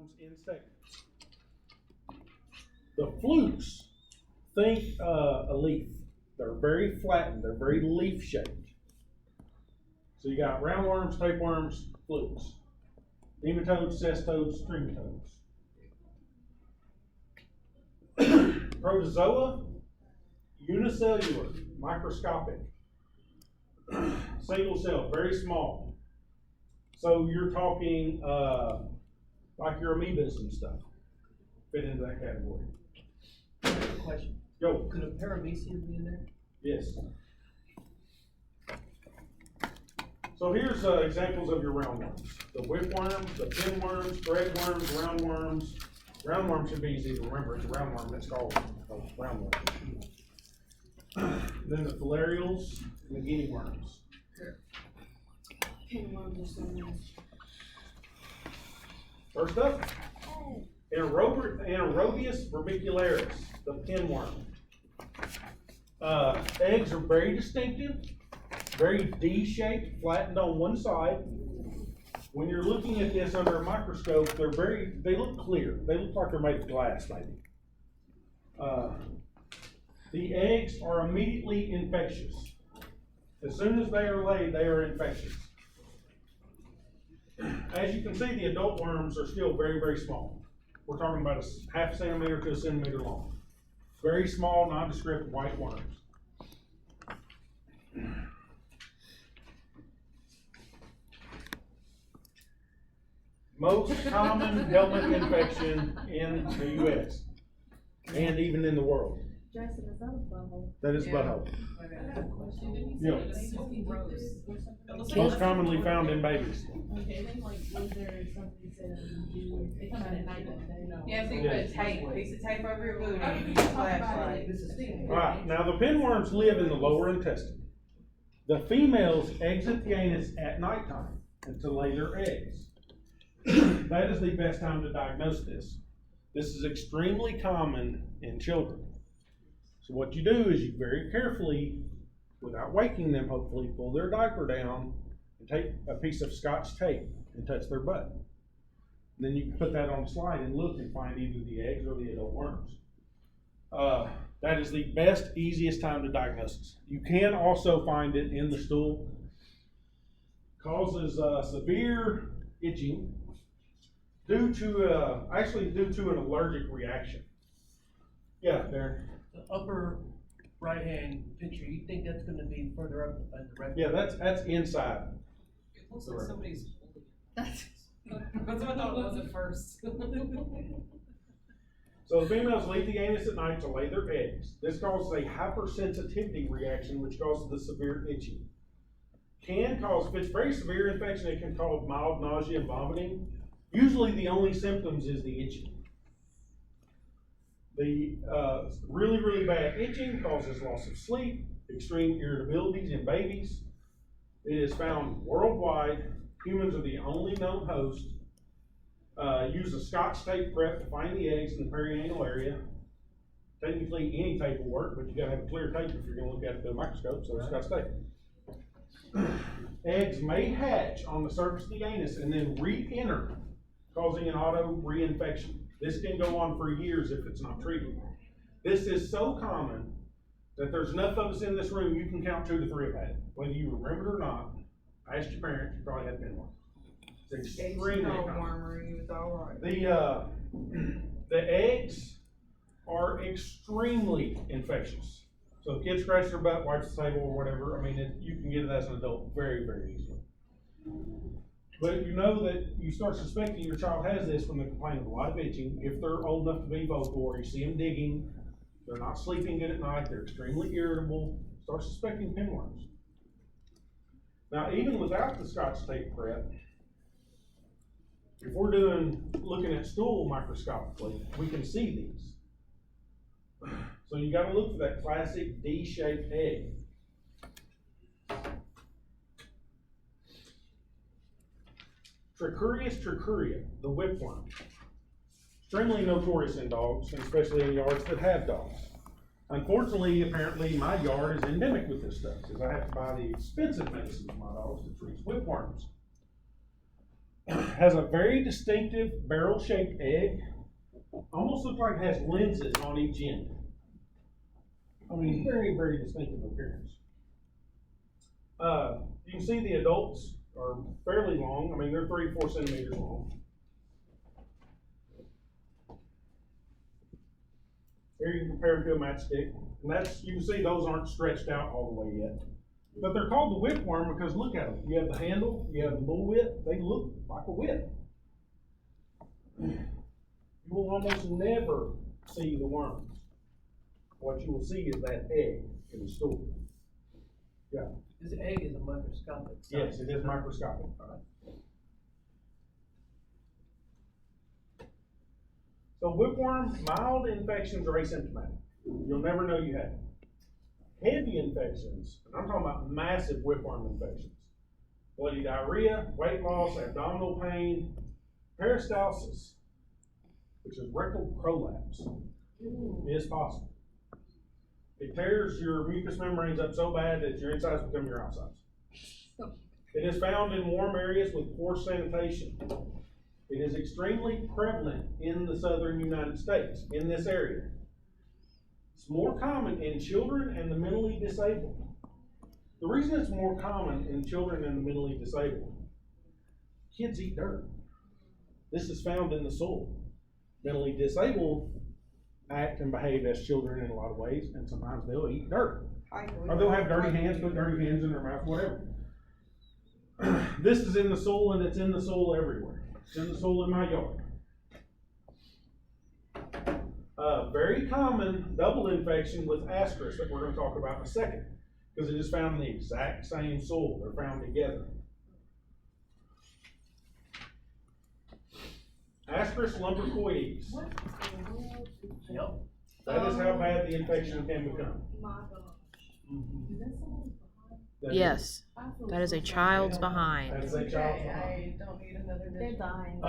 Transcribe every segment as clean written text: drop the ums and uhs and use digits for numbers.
roundworms in segments. The flukes, think a leaf. They're very flattened, they're very leaf shaped. So you got roundworms, tapeworms, flukes. Nematodes, cestodes, trematodes. Protozoa, unicellular, microscopic. Single cell, very small. So you're talking like your amoebas and stuff fit into that category. Question. Go. Could a paramecium be in there? Yes. So here's examples of your roundworms. The whipworms, the pinworms, threadworms, roundworms. Roundworm should be easy to remember. It's a roundworm. It's called a roundworm. Then the filarials and the guinea worms. Pinworms are so nice. First up, Anaerobius verbicularis, the pinworm. Eggs are very distinctive, very D-shaped, flattened on one side. When you're looking at this under a microscope, they look clear. They look like they're made of glass, maybe. The eggs are immediately infectious. As soon as they are laid, they are infectious. As you can see, the adult worms are still very, very small. We're talking about a half centimeter to a centimeter long. Very small, nondescript white worms. Most common helmet infection in the U.S. and even in the world. Jason, is that a butthole? That is butthole. Yeah. Most commonly found in babies. Okay, then like, was there something said you they come out at night? Yeah, so you put a tape, piece of tape over your booty and use a flashlight. All right, now the pinworms live in the lower intestine. The females exit the anus at nighttime and to lay their eggs. That is the best time to diagnose this. This is extremely common in children. So what you do is you very carefully, without waking them hopefully, pull their diaper down and take a piece of Scotch tape and touch their butt. And then you can put that on a slide and look and find either the eggs or the adult worms. That is the best, easiest time to diagnose this. You can also find it in the stool. Causes severe itching due to an allergic reaction. Yeah, Darren. The upper right-hand picture, you think that's going to be further up at the right? Yeah, that's inside. It looks like somebody's holding it. That's what I thought it was at first. So the females leave the anus at night to lay their eggs. This causes a hypersensitivity reaction, which causes the severe itching. Can cause, if it's very severe infection, it can cause mild nausea and vomiting. Usually the only symptoms is the itching. The really, really bad itching causes loss of sleep, extreme irritabilities in babies. It is found worldwide. Humans are the only known host. Use a Scotch tape prep to find the eggs in the perianal area. Technically, any tape will work, but you gotta have a clear tape if you're gonna look at it through a microscope, so Scotch tape. Eggs may hatch on the surface of the anus and then re-enter, causing an auto reinfection. This can go on for years if it's not treated. This is so common that there's enough of us in this room, you can count 2 to 3 have had it. Whether you remember it or not, ask your parents, you probably had pinworm. It's extremely common. The eggs are extremely infectious. So if kids scratch their butt, wipes the table or whatever, I mean, you can get it as an adult very, very easily. But you know that you start suspecting your child has this when they complain of a lot of itching. If they're old enough to be vocal, or you see them digging, they're not sleeping good at night, they're extremely irritable, start suspecting pinworms. Now, even without the Scotch tape prep, if we're looking at stool microscopically, we can see these. So you got to look for that classic D-shaped egg. Trichurius trichuria, the whipworm. Extremely notorious in dogs, and especially in yards that have dogs. Unfortunately, apparently, my yard is endemic with this stuff, because I have to buy the expensive medicine for my dogs to treat whipworms. has a very distinctive barrel-shaped egg. Almost looks like it has lenses on each end. I mean, very, very distinctive appearance. You can see the adults are fairly long. I mean, they're 3-4 centimeters long. Here you can compare them to a matchstick. And that's, you can see those aren't stretched out all the way yet. But they're called the whipworm because look at them. You have the handle, you have the bullwhip, they look like a whip. You will almost never see the worms. What you will see is that egg in the stool. Yeah. This egg is a microscopic size. Yes, it is microscopic. So whipworm, mild infections are asymptomatic. You'll never know you have it. Heavy infections, and I'm talking about massive whipworm infections. Bloody diarrhea, weight loss, abdominal pain, peristalsis, which is rectal prolapse, is possible. It tears your mucous membranes up so bad that your insides become your outsides. It is found in warm areas with poor sanitation. It is extremely prevalent in the southern United States, in this area. It's more common in children and the mentally disabled. The reason it's more common in children and the mentally disabled, kids eat dirt. This is found in the soil. Mentally disabled act and behave as children in a lot of ways, and sometimes they'll eat dirt. Or they'll have dirty hands, put dirty hands in their mouth, whatever. This is in the soil, and it's in the soil everywhere. It's in the soil in my yard. Very common double infection with ascaris that we're going to talk about in a second, because it is found in the exact same soil. They're found together. Ascaris lumbricoides. Yep. That is how bad the infection can become. My gosh. Is that someone's behind? That Yes, I feel that is a so child's bad. behind. That is a child's behind. I don't need another. They're dying.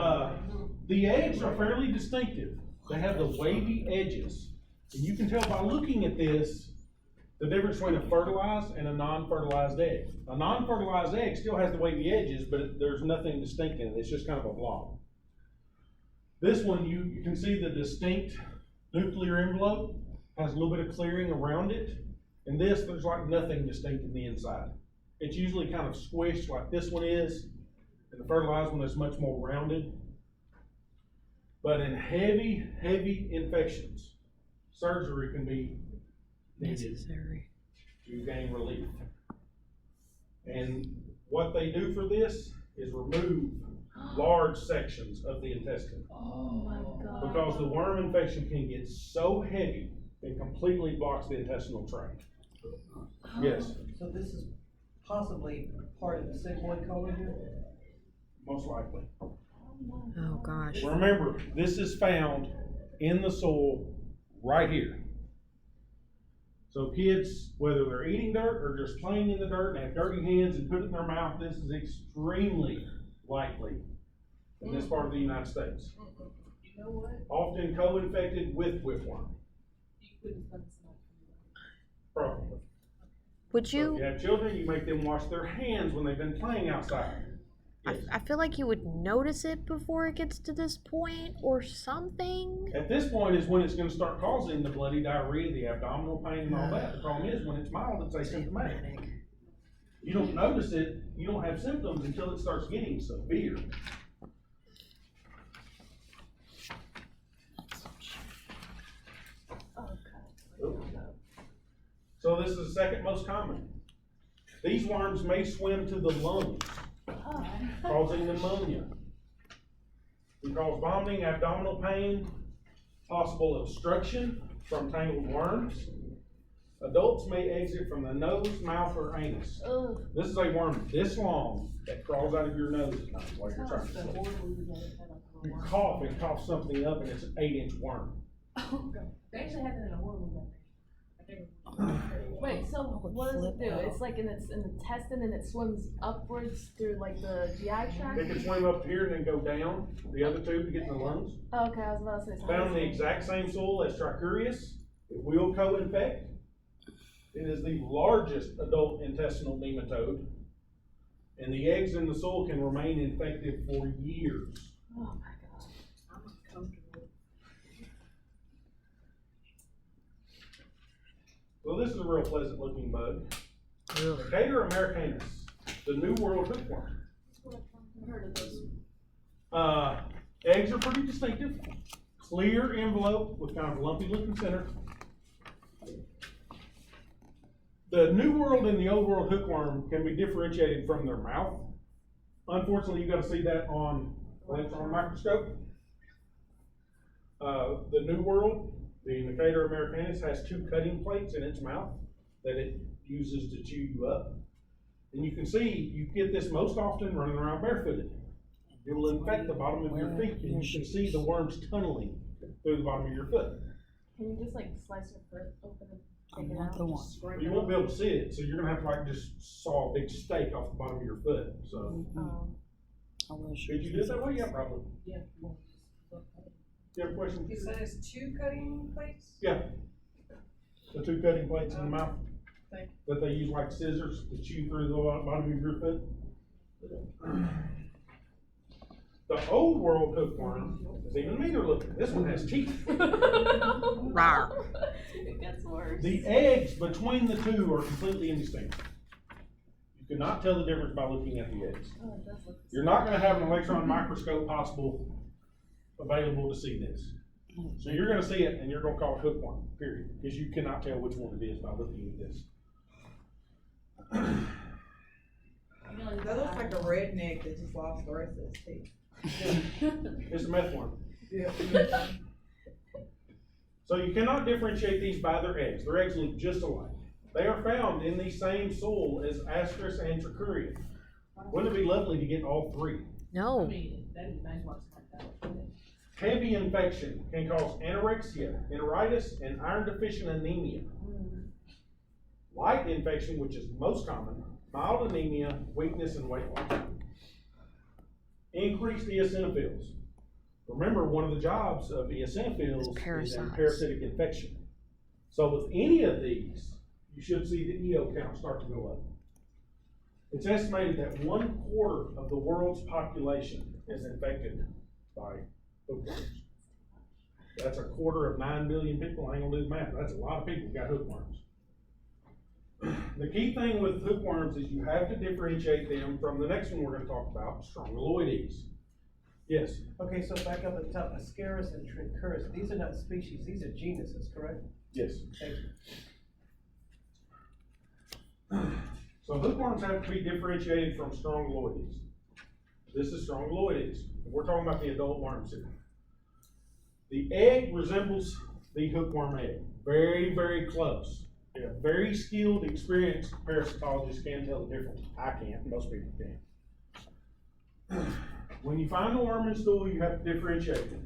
The eggs are fairly distinctive. They have the wavy edges. And you can tell by looking at this, the difference between a fertilized and a non-fertilized egg. A non-fertilized egg still has the wavy edges, but there's nothing distinct in it. It's just kind of a blob. This one, you can see the distinct nuclear envelope has a little bit of clearing around it. And this, there's like nothing distinct in the inside. It's usually kind of squished like this one is, and the fertilized one is much more rounded. But in heavy, heavy infections, surgery can be needed Necessary. to gain relief. And what they do for this is remove large sections of the intestine. Oh my God. Because the worm infection can get so heavy, it completely blocks the intestinal tract. Yes, So this is possibly part of the sigmoid colon here? most likely. Oh gosh. Remember, this is found in the soil right here. So kids, whether they're eating dirt or just playing in the dirt and have dirty hands and put it in their mouth, this is extremely likely in this part of the United States. You know what? Often co-infected with whipworm. You couldn't find something. Probably. Would So if you you, have children, you make them wash their hands when they've been playing outside. Yes. I feel like you would notice it before it gets to this point or something. At this point is when it's going to start causing the bloody diarrhea, the abdominal pain, and all that. The problem is when it's mild, it's asymptomatic. You don't notice it, you don't have symptoms until it starts getting severe. So this is the second most common. These worms may swim to the lungs, causing pneumonia. Can cause vomiting, abdominal pain, possible obstruction from tangled worms. Adults may exit from the nose, mouth, or anus. Ugh. This is a worm this long that crawls out of your nose at times while you're trying to sleep. You cough, it coughs something up, and it's an 8-inch worm. Oh God. They actually had that in a horror movie. Wait, so what does it do? It's like in the intestine and it swims upwards through like the GI tract? It can swim up here and then go down the other tube to get in the lungs. Oh, okay, I was about to say Found in the something. exact same soil as Trichurias. It will co-infect. It is the largest adult intestinal nematode. And the eggs in the soil can remain infected for years. Oh my god. I'm uncomfortable. Well, this is a real pleasant looking bug. Decatur americanus, the New World hookworm. I've heard of those. Eggs are pretty distinctive. Clear envelope with kind of lumpy looking center. The New World and the Old World hookworm can be differentiated from their mouth. Unfortunately, you got to see that on electron microscope. The New World, the Decatur americanus, has two cutting plates in its mouth that it uses to chew you up. And you can see, you get this most often running around barefooted. It will infect the bottom of your feet, and you can see the worms tunneling through the bottom of your foot. Can you just like slice your foot open and take it Not out? the one. Scrape You it won't out? be able to see it, so you're gonna have to like just saw a big steak off the bottom of your foot. So, I wish. did you do it that way? Yeah, probably. Yeah. You have a question? You said it's 2 cutting plates? Yeah. The two cutting plates in the mouth Thank that they use like scissors to chew through the bottom of your foot. The Old World hookworm is even meaner looking. This one has teeth. Rawr. It gets worse. The eggs between the two are completely indistinct. You cannot tell the difference by looking at the eggs. Oh, it does look. You're not going to have an electron microscope available to see this. So you're going to see it and you're going to call it hookworm, period, because you cannot tell which one it is by looking at this. That looks like a redneck that just lost the rest of his teeth. It's a meth worm. Yeah. So you cannot differentiate these by their eggs. Their eggs look just alike. They are found in the same soil as Asteris and Trichuria. Wouldn't it be lovely to get all three? No. that'd be nice once like that. Heavy infection can cause anorexia, enteritis, and iron deficient anemia. Light infection, which is most common, mild anemia, weakness, and weight loss. Increased eosinophils. Remember, one of the jobs of eosinophils is in parasites. parasitic infection. So with any of these, you should see the EO count start to go up. It's estimated that 1/4 of the world's population is infected by hookworms. That's 1/4 of 9 billion people. I ain't gonna do the math. That's a lot of people got hookworms. The key thing with hookworms is you have to differentiate them from the next one we're going to talk about, strongyloides. Yes. Okay, so back up at the top, Ascaris and Trichuris, these are not species, these are genuses, correct? Yes. Thank you. So hookworms have to be differentiated from strongyloides. This is strongyloides. We're talking about the adult worms here. The egg resembles the hookworm egg. Very, very close. Yeah, very skilled, experienced parasitologists can tell the difference. I can't, most people can. When you find a worm in stool, you have to differentiate it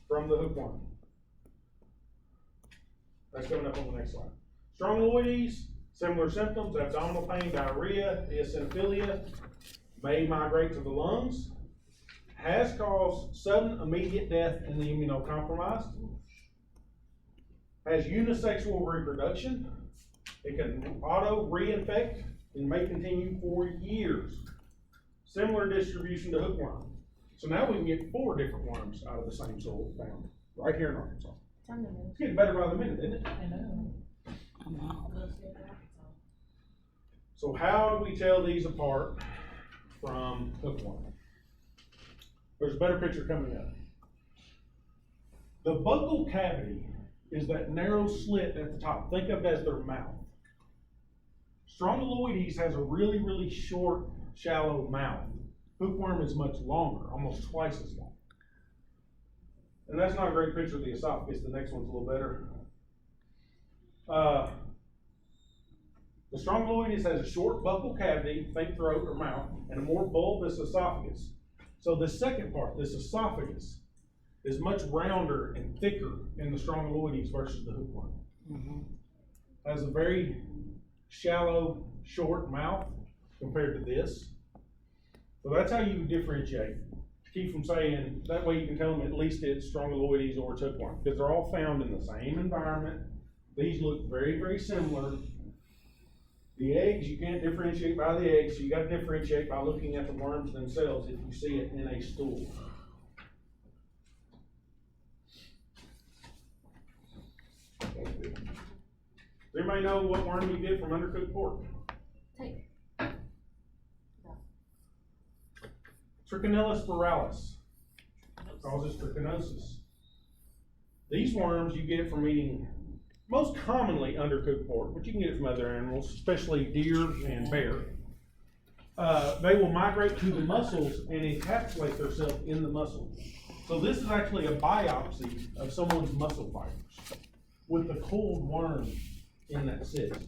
from the hookworm. That's coming up on the next slide. Strongyloides, similar symptoms, abdominal pain, diarrhea, eosinophilia, may migrate to the lungs, has caused sudden immediate death in the immunocompromised, has unisexual reproduction, it can auto-reinfect and may continue for years. Similar distribution to hookworm. So now we can get 4 different worms out of the same soil found right here in Arkansas. It's getting better by the minute, isn't it? I know. So how do we tell these apart from hookworm? There's a better picture coming up. The buccal cavity is that narrow slit at the top. Think of it as their mouth. Strongyloides has a really, really short, shallow mouth. Hookworm is much longer, almost twice as long. And that's not a great picture of the esophagus. The next one's a little better. The strongyloides has a short buccal cavity, think throat or mouth, and a more bulbous esophagus. So the second part, this esophagus, is much rounder and thicker in the strongyloides versus the hookworm. Has a very shallow, short mouth compared to this. So that's how you differentiate. Keep from saying, that way you can tell them at least it's strongyloides or it's hookworm, because they're all found in the same environment. These look very, very similar. The eggs, you can't differentiate by the eggs, so you gotta differentiate by looking at the worms themselves if you see it in a stool. Does anybody know what worm you get from undercooked pork? Take. Trichinella spiralis causes trichinosis. These worms you get from eating most commonly undercooked pork, but you can get it from other animals, especially deer and bear. They will migrate to the muscles and encapsulate themselves in the muscle. So this is actually a biopsy of someone's muscle fibers with the cold worm in that cyst.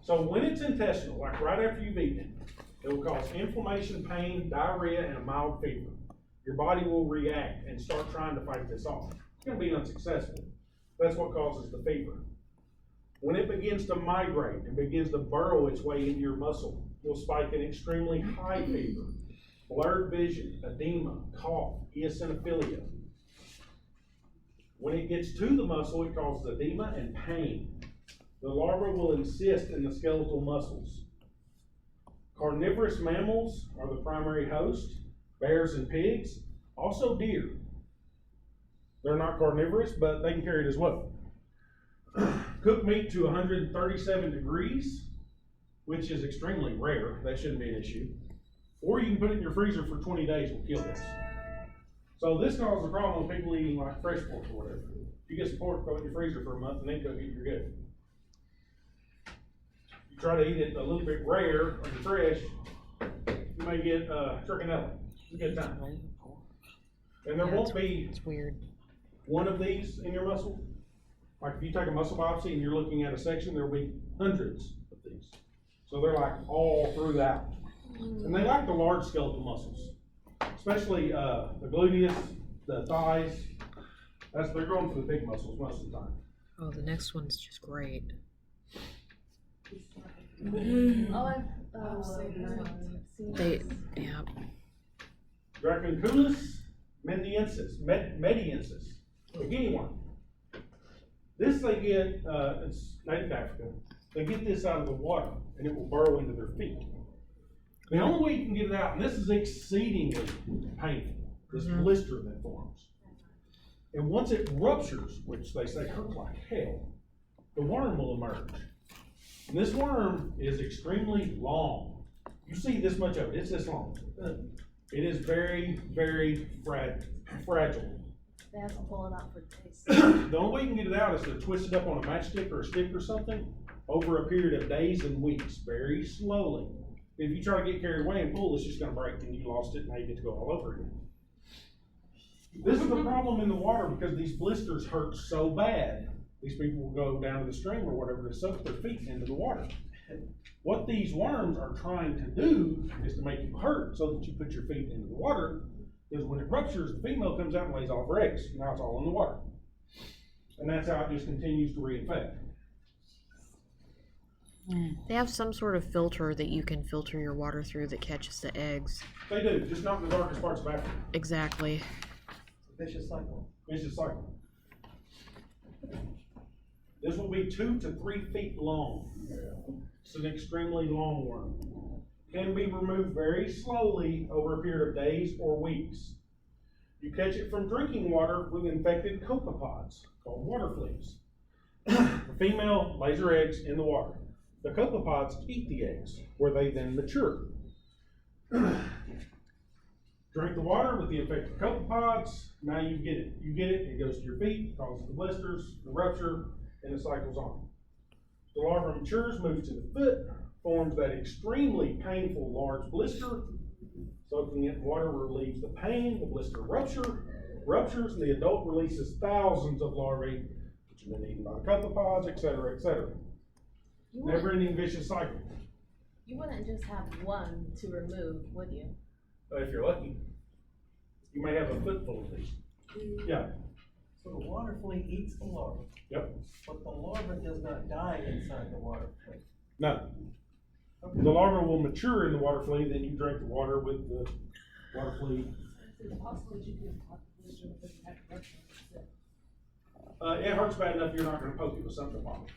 So when it's intestinal, like right after you've eaten it, it will cause inflammation, pain, diarrhea, and a mild fever. Your body will react and start trying to fight this off. It's going to be unsuccessful. That's what causes the fever. When it begins to migrate and begins to burrow its way into your muscle, you'll spike an extremely high fever, blurred vision, edema, cough, eosinophilia. When it gets to the muscle, it causes edema and pain. The larva will encyst in the skeletal muscles. Carnivorous mammals are the primary host, bears and pigs, also deer. They're not carnivorous, but they can carry it as well. Cook meat to 137 degrees, which is extremely rare. That shouldn't be an issue. Or you can put it in your freezer for 20 days, will kill this. So this causes a problem with people eating like fresh pork or whatever. If you get some pork, throw it in your freezer for a month and then cook it, you're good. You try to eat it a little bit rare or fresh, you may get trichinella. It's a good time. And there won't be It's weird. one of these in your muscle. Like if you take a muscle biopsy and you're looking at a section, there'll be hundreds of these. So they're like all throughout. And they like the large skeletal muscles, especially the gluteus, the thighs. They're going for the big muscles most of the time. Oh, the next one's just great. Oh, I've seen Yeah. Dracunculus mediensis, the guinea worm. This they get, it's native to Africa. They get this out of the water and it will burrow into their feet. The only way you can get it out, and this is exceedingly painful, this blister that forms. And once it ruptures, which they say hurts like hell, the worm will emerge. And this worm is extremely long. You see this much of it, it's this long. It is very, very fragile. They have to pull it out for taste. The only way you can get it out is to twist it up on a matchstick or a stick or something over a period of days and weeks, very slowly. If you try to get carried away and pull, it's just going to break and you lost it and now you get to go all over again. This is the problem in the water because these blisters hurt so bad. These people will go down to the stream or whatever to soak their feet into the water. What these worms are trying to do is to make you hurt so that you put your feet into the water, because when it ruptures, the female comes out and lays all her eggs. Now it's all in the water. And that's how it just continues to reinfect. They have some sort of filter that you can filter your water through that catches the eggs. They do, just not in the darkest parts of Africa. Exactly. Vicious cycle. Vicious cycle. This will be 2 to 3 feet long. It's an extremely long worm. Can be removed very slowly over a period of days or weeks. You catch it from drinking water with infected copepods called water fleas. The female lays her eggs in the water. The copepods eat the eggs, where they then mature. Drink the water with the infected copepods. Now you get it. You get it, it goes to your feet, causes the blisters, the rupture, and it cycles on. The larva matures, moves to the foot, forms that extremely painful large blister. Soaking it in water relieves the pain. The blister ruptures, and the adult releases thousands of larvae, which have been eaten by the copepods, etc., etc. Never-ending vicious cycle. You wouldn't just have one to remove, would you? If you're lucky, you may have a foot full of these. Yeah. So the water flea eats the larva. Yep. But the larva does not die inside the water flea. No. The larva will mature in the water flea, then you drink the water with the water flea. Is it possible that you could pop the blister with the rupture? It hurts bad enough you're not gonna poke it with something long.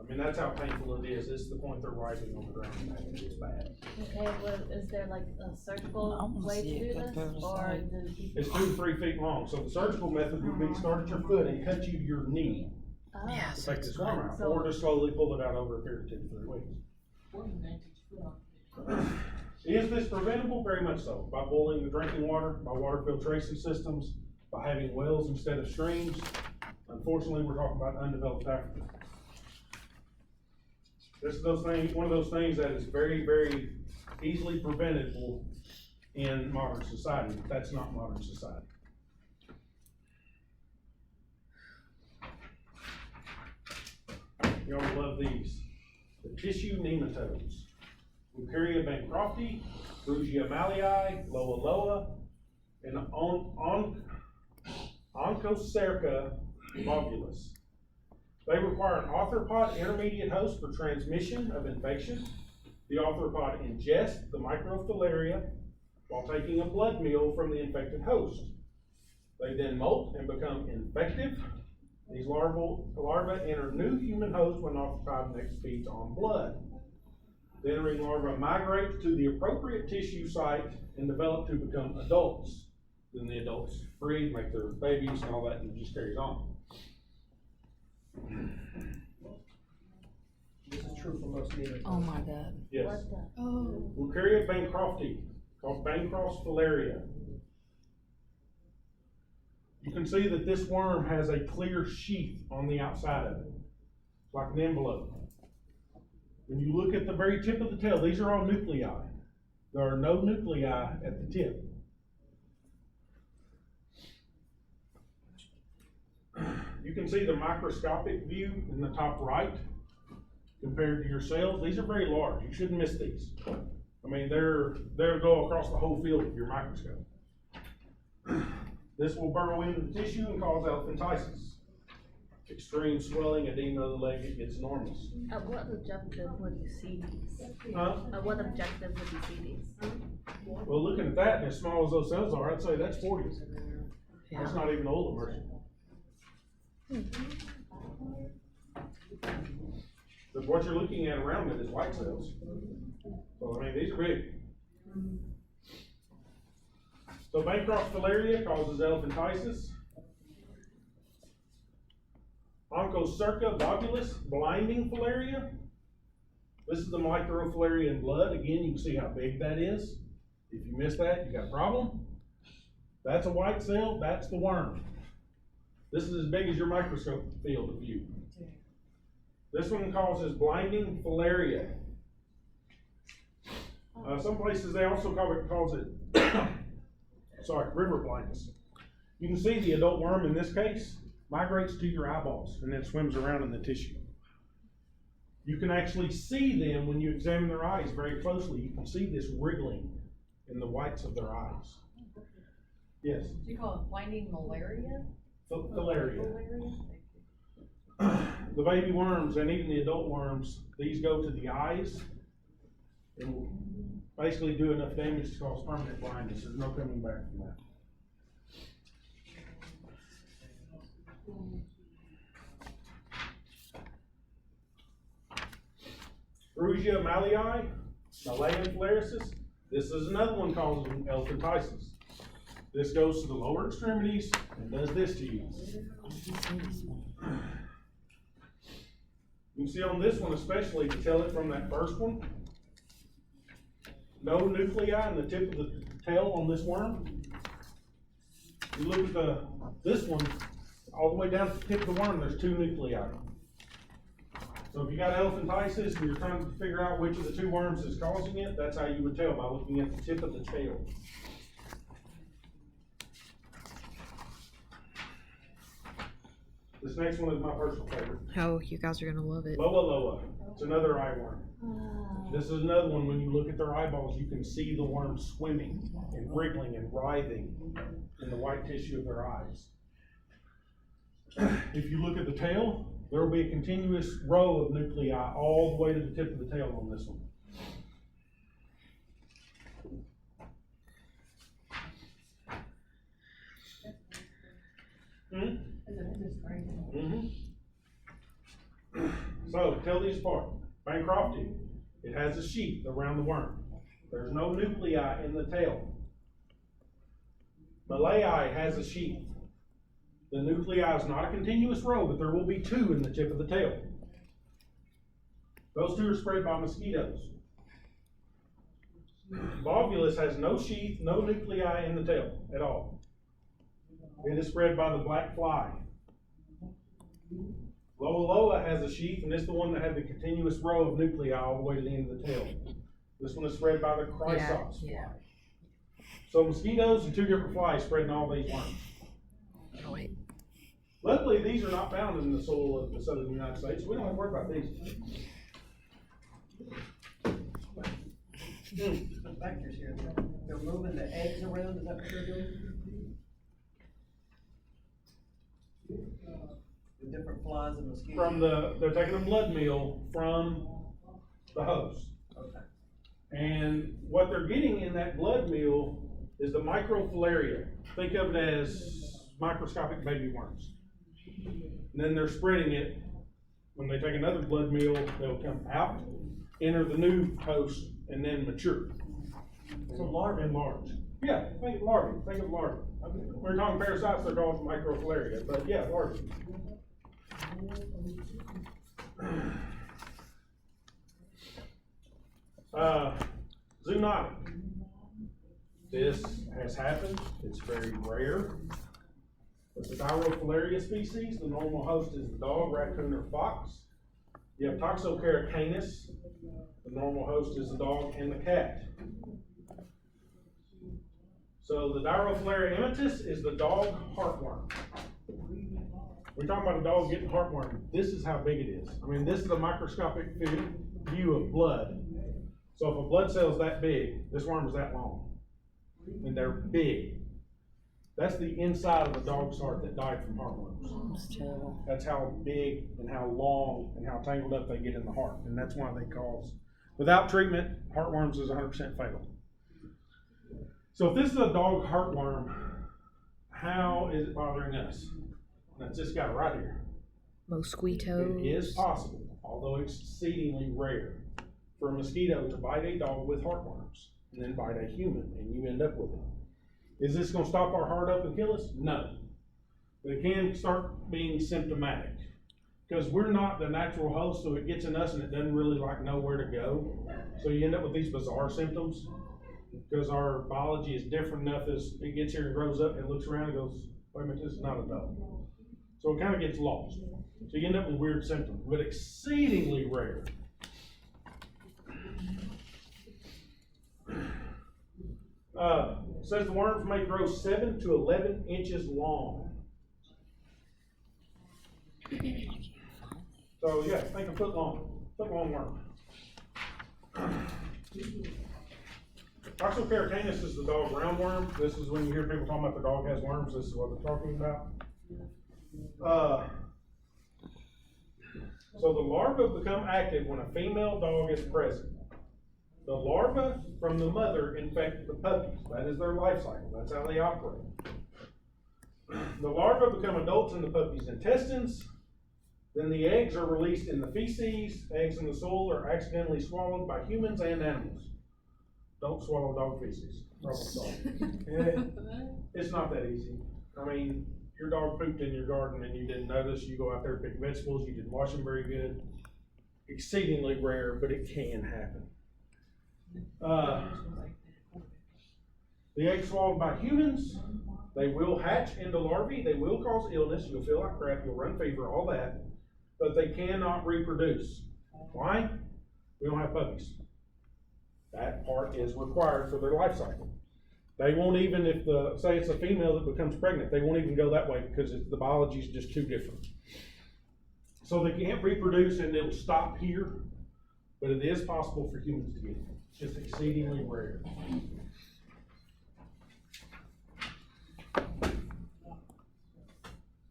I mean, that's how painful it is. It's the point they're writhing on the ground and it's bad. Okay, well, is there like a surgical way to do this, or do people? It's 2 to 3 feet long, so the surgical method would be start at your foot and cut you to your knee Oh. Yeah, to so take it's this worm not. out, So- or just slowly pull it out over a period of 2 to 3 weeks. Is this preventable? Very much so. By boiling the drinking water, by water filtration systems, by having wells instead of streams. Unfortunately, we're talking about undeveloped Africa. This is one of those things that is very, very easily preventable in modern society, but that's not modern society. Y'all love these. The tissue nematodes. Wucheria bancrofti, Brugia malii, Loa loa, and Onchocerca volvulus. They require an arthropod intermediate host for transmission of infection. The arthropod ingests the microfilaria while taking a blood meal from the infected host. They then molt and become infective. These larvae enter new human hosts when arthropod next feeds on blood. The entering larvae migrate to the appropriate tissue site and develop to become adults. Then the adults breed, make their babies and all that, and it just carries on. This is true for most nematode. Oh my god. Yes. What the? Oh. Wucheria bancrofti, called Bancroft's filaria. You can see that this worm has a clear sheath on the outside of it, like an envelope. When you look at the very tip of the tail, these are all nuclei. There are no nuclei at the tip. You can see the microscopic view in the top right compared to your cells. These are very large. You shouldn't miss these. I mean, they'll go across the whole field with your microscope. This will burrow into the tissue and cause elephantiasis. Extreme swelling, edema of the leg, it gets enormous. At what objective would you see these? Huh? At what objective would you see these? Well, looking at that, and as small as those cells are, I'd say that's 40. Yeah. That's not even old immersion. But what you're looking at around it is white cells. So, I mean, these are big. So Bancroft's filaria causes elephantiasis. Onchocerca volvulus, blinding filaria. This is the microfilaria in blood. Again, you can see how big that is. If you miss that, you got a problem. That's a white cell, that's the worm. This is as big as your microscope field of view. This one causes blinding filaria. Some places they also calls it river blindness. You can see the adult worm in this case migrates to your eyeballs and then swims around in the tissue. You can actually see them when you examine their eyes very closely. You can see this wriggling in the whites of their eyes. Yes? Do you call it blinding malaria? Filaria. The baby worms and even the adult worms, these go to the eyes and will basically do enough damage to cause permanent blindness. There's no coming back from that. Brugia malii, Malayan filariasis. This is another one causing elephantiasis. This goes to the lower extremities and does this to you. You can see on this one especially, to tell it from that first one, no nuclei in the tip of the tail on this worm. You look at this one, all the way down to the tip of the worm, there's 2 nuclei. So if you got elephantiasis and you're trying to figure out which of the 2 worms is causing it, that's how you would tell, by looking at the tip of the tail. This next one is my personal favorite. Oh, you guys are gonna love it. Loa loa. It's another eye worm. This is another one, when you look at their eyeballs, you can see the worm swimming and wriggling and writhing in the white tissue of their eyes. If you look at the tail, there will be a continuous row of nuclei all the way to the tip of the tail on this one. tell these apart. Bancrofti, it has a sheath around the worm. There's no nuclei in the tail. Malayi has a sheath. The nuclei is not a continuous row, but there will be 2 in the tip of the tail. Those 2 are spread by mosquitoes. Volvulus has no sheath, no nuclei in the tail at all. It is spread by the black fly. Loa Loa has a sheath, and it's the one that had the continuous row of nuclei all the way to the end of the tail. This one is spread by the chrysops fly. So mosquitoes and 2 different flies spreading all these worms. Oh, wait. Luckily, these are not found in the soil of the southern United States, so we don't have to worry about these. The factors here, they're moving the eggs around, is that what they're doing? The different flies and mosquitoes? They're taking a blood meal from the host. Okay. And what they're getting in that blood meal is the microfilaria. Think of it as microscopic baby worms. And then they're spreading it. When they take another blood meal, they'll come out, enter the new host, and then mature. So larvae. And large. Yeah, think of larvae. Think of larvae. We're talking parasites, they're called microfilaria, but yeah, larvae. Zoonotic. This has happened. It's very rare. But the Dirofilaria species, the normal host is the dog, raccoon, or fox. You have Toxocaracanus. The normal host is the dog and the cat. So the Dirofilaria immitis is the dog heartworm. We're talking about a dog getting heartworm. This is how big it is. I mean, this is a microscopic view of blood. So if a blood cell is that big, this worm is that long. And they're big. That's the inside of a dog's heart that died from heartworms. That's terrible. That's how big and how long and how tangled up they get in the heart. And that's why they cause, without treatment, heartworms is 100% fatal. So if this is a dog heartworm, how is it bothering us? That's this guy right here. Mosquitoes. It is possible, although exceedingly rare, for a mosquito to bite a dog with heartworms and then bite a human, and you end up with it. Is this going to stop our heart up and kill us? No. But it can start being symptomatic. Because we're not the natural host, so it gets in us and it doesn't really know where to go. So you end up with these bizarre symptoms. Because our biology is different enough as it gets here and grows up and looks around and goes, wait a minute, this is not a dog. So it kind of gets lost. So you end up with weird symptoms, but exceedingly rare. Says the worms may grow 7 to 11 inches long. So yeah, think a foot long worm. Toxocaracanus is the dog roundworm. This is when you hear people talking about the dog has worms, this is what they're talking about. So the larvae become active when a female dog is present. The larvae from the mother infect the puppies. That is their life cycle. That's how they operate. The larvae become adults in the puppy's intestines. Then the eggs are released in the feces. Eggs in the soil are accidentally swallowed by humans and animals. Don't swallow dog feces. It's not that easy. I mean, your dog pooped in your garden and you didn't notice. You go out there and pick vegetables. You didn't wash them very good. Exceedingly rare, but it can happen. The eggs swallowed by humans, they will hatch into larvae. They will cause illness. You'll feel like crap. You'll run fever, all that. But they cannot reproduce. Why? We don't have puppies. That part is required for their life cycle. They won't even, say it's a female that becomes pregnant, they won't even go that way because the biology is just too different. So they can't reproduce and it'll stop here, but it is possible for humans to get it. It's just exceedingly rare.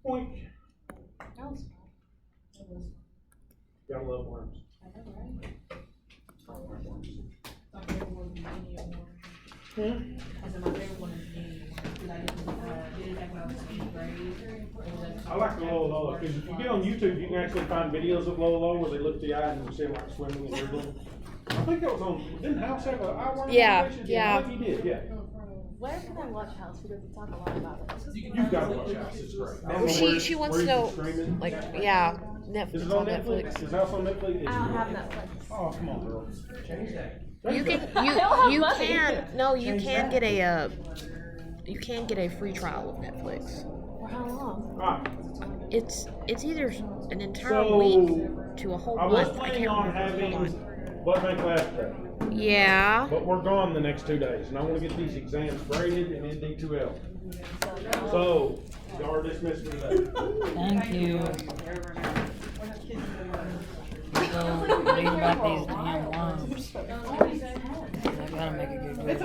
Point. That was Gotta love worms. I know, right? I like worms. My favorite one is medium worm. Hmm? I said my favorite one is medium worm. I like the Lola because if you get on YouTube, you can actually find videos of Lola where they lift the eye and you see them like swimming and wriggling. I think that was on, didn't House have an eye worm? Yeah, competition? yeah. I think he did, yeah. Where can I watch House? Because we talk a lot about it. You've got to watch House, it's great. I don't Well, know where she it's- wants where to you know, can stream it. like, yeah, Is Netflix it on on Netflix? Netflix. Is House on Netflix? It's I don't have great. Netflix. Oh, come on, girl. Change that. You can I don't have you money. can no you can get a you can get a free trial of Netflix. For how long? Alright, It's either an entire So, week to a whole I was month. I planning can't on remember. having Hold Blood Bank last day, on. Yeah. but we're gone the next 2 days, and I wanna get these exams graded and ND2L. So, y'all are dismissed for today. Thank you. So, read about these damn worms. I gotta make a good grade.